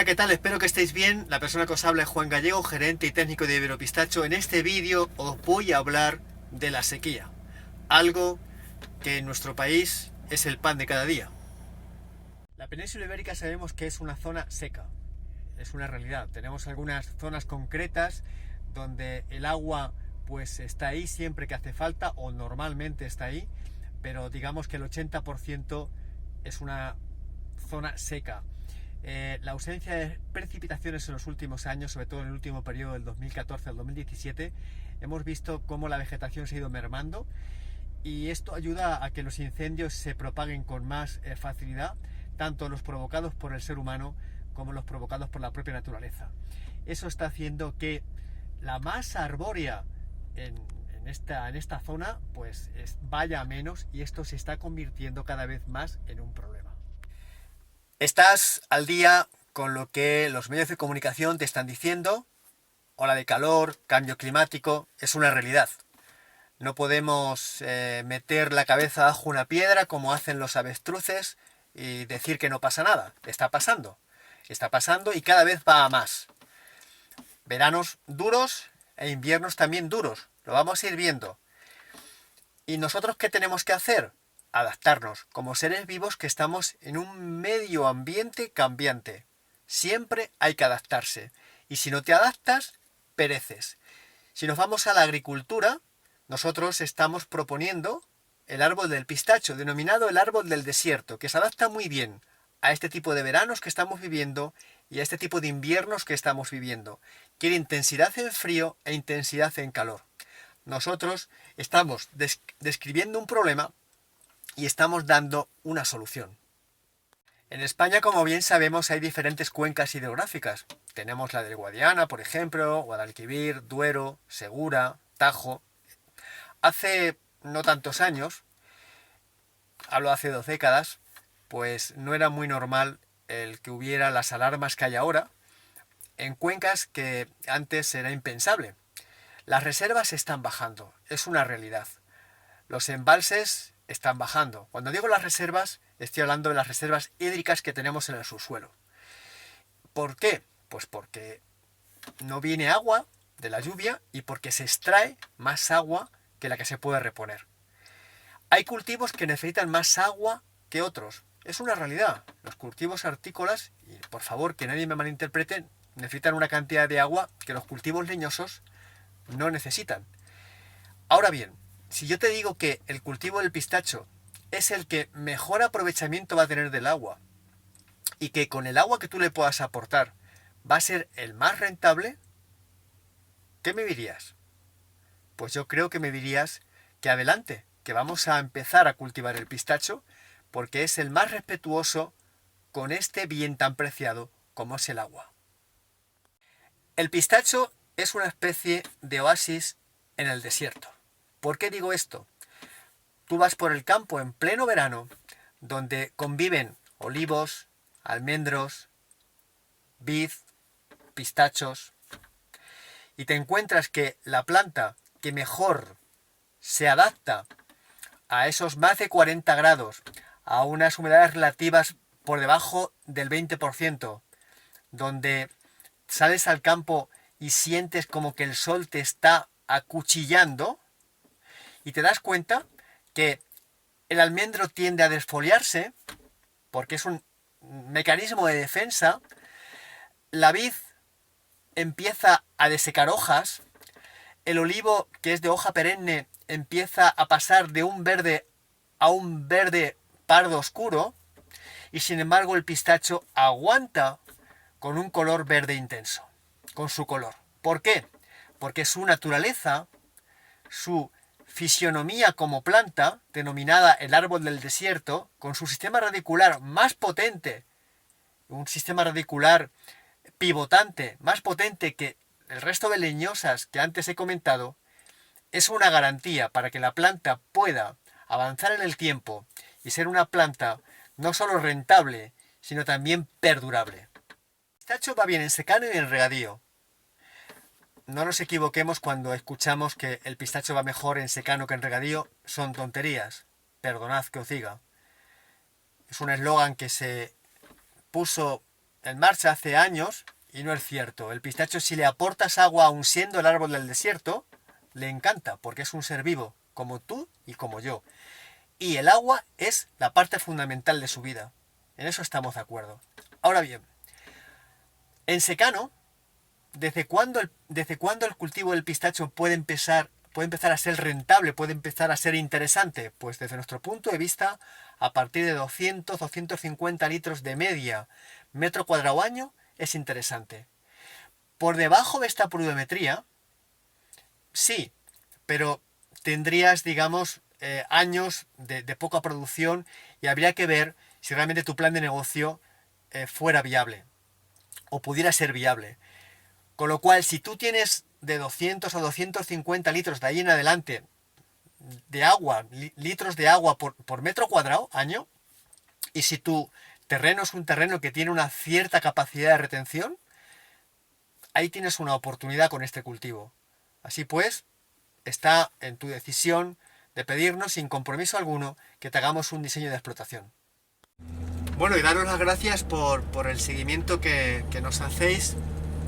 Hola, ¿qué tal? Espero que estéis bien. La persona que os habla es Juan Gallego, gerente y técnico de Iberopistacho. En este vídeo os voy a hablar de la sequía, algo que en nuestro país es el pan de cada día. La península ibérica sabemos que es una zona seca, es una realidad. Tenemos algunas zonas concretas donde el agua pues está ahí siempre que hace falta o normalmente está ahí, pero digamos que el 80% es una zona seca. La ausencia de precipitaciones en los últimos años, sobre todo en el último periodo del 2014 al 2017, hemos visto cómo la vegetación se ha ido mermando y esto ayuda a que los incendios se propaguen con más facilidad, tanto los provocados por el ser humano como los provocados por la propia naturaleza. Eso está haciendo que la masa arbórea en esta zona pues vaya a menos, y esto se está convirtiendo cada vez más en un problema. Estás al día con lo que los medios de comunicación te están diciendo. Ola de calor, cambio climático, es una realidad. No podemos meter la cabeza bajo una piedra como hacen los avestruces y decir que no pasa nada. Está pasando y cada vez va a más. Veranos duros e inviernos también duros, lo vamos a ir viendo. ¿Y nosotros qué tenemos que hacer? Adaptarnos, como seres vivos que estamos en un medio ambiente cambiante. Siempre hay que adaptarse. Y si no te adaptas, pereces. Si nos vamos a la agricultura, nosotros estamos proponiendo el árbol del pistacho, denominado el árbol del desierto, que se adapta muy bien a este tipo de veranos que estamos viviendo y a este tipo de inviernos que estamos viviendo. Quiere intensidad en frío e intensidad en calor. Nosotros estamos describiendo un problema y estamos dando una solución. En España, como bien sabemos, hay diferentes cuencas hidrográficas. Tenemos la del Guadiana, por ejemplo, Guadalquivir, Duero, Segura, Tajo. Hace no tantos años, hablo hace 2 décadas, pues no era muy normal el que hubiera las alarmas que hay ahora en cuencas que antes era impensable. Las reservas están bajando, es una realidad. Los embalses están bajando. Cuando digo las reservas, estoy hablando de las reservas hídricas que tenemos en el subsuelo. ¿Por qué? Pues porque no viene agua de la lluvia y porque se extrae más agua que la que se puede reponer. Hay cultivos que necesitan más agua que otros. Es una realidad. Los cultivos hortícolas, y por favor que nadie me malinterprete, necesitan una cantidad de agua que los cultivos leñosos no necesitan. Ahora bien, si yo te digo que el cultivo del pistacho es el que mejor aprovechamiento va a tener del agua y que con el agua que tú le puedas aportar va a ser el más rentable, ¿qué me dirías? Pues yo creo que me dirías que adelante, que vamos a empezar a cultivar el pistacho porque es el más respetuoso con este bien tan preciado como es el agua. El pistacho es una especie de oasis en el desierto. ¿Por qué digo esto? Tú vas por el campo en pleno verano, donde conviven olivos, almendros, vid, pistachos, y te encuentras que la planta que mejor se adapta a esos más de 40 grados, a unas humedades relativas por debajo del 20%, donde sales al campo y sientes como que el sol te está acuchillando, y te das cuenta que el almendro tiende a desfoliarse porque es un mecanismo de defensa, la vid empieza a desecar hojas, el olivo, que es de hoja perenne, empieza a pasar de un verde a un verde pardo oscuro, y sin embargo el pistacho aguanta con un color verde intenso, con su color. ¿Por qué? Porque su naturaleza, su fisionomía como planta, denominada el árbol del desierto, con su sistema radicular más potente, un sistema radicular pivotante más potente que el resto de leñosas que antes he comentado, es una garantía para que la planta pueda avanzar en el tiempo y ser una planta no solo rentable, sino también perdurable. El pistacho va bien en secano y en regadío. No nos equivoquemos cuando escuchamos que el pistacho va mejor en secano que en regadío, son tonterías. Perdonad que os diga. Es un eslogan que se puso en marcha hace años y no es cierto. El pistacho, si le aportas agua aun siendo el árbol del desierto, le encanta porque es un ser vivo, como tú y como yo. Y el agua es la parte fundamental de su vida. En eso estamos de acuerdo. Ahora bien, en secano, ¿desde cuándo el cultivo del pistacho puede empezar a ser rentable, puede empezar a ser interesante? Pues desde nuestro punto de vista, a partir de 200-250 litros de media metro cuadrado año, es interesante. Por debajo de esta pluviometría, sí, pero tendrías, digamos, años de poca producción y habría que ver si realmente tu plan de negocio fuera viable o pudiera ser viable. Con lo cual, si tú tienes de 200 a 250 litros de ahí en adelante de agua, litros de agua por metro cuadrado año, y si tu terreno es un terreno que tiene una cierta capacidad de retención, ahí tienes una oportunidad con este cultivo. Así pues, está en tu decisión de pedirnos sin compromiso alguno que te hagamos un diseño de explotación. Bueno, y daros las gracias por el seguimiento que nos hacéis.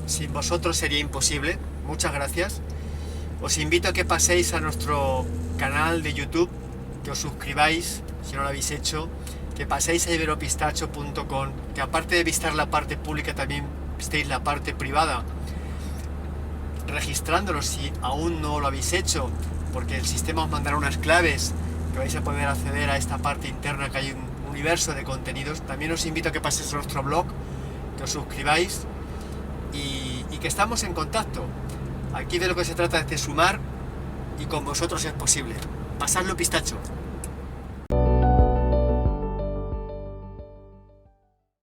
Sin vosotros sería imposible. Muchas gracias. Os invito a que paséis a nuestro canal de YouTube, que os suscribáis, si no lo habéis hecho, que paséis a iberopistacho.com, que aparte de visitar la parte pública también visitéis la parte privada, registrándolos si aún no lo habéis hecho, porque el sistema os mandará unas claves que vais a poder acceder a esta parte interna, que hay un universo de contenidos. También os invito a que paséis a nuestro blog, que os suscribáis y que estamos en contacto. Aquí de lo que se trata es de sumar y con vosotros es posible. Pasadlo pistacho.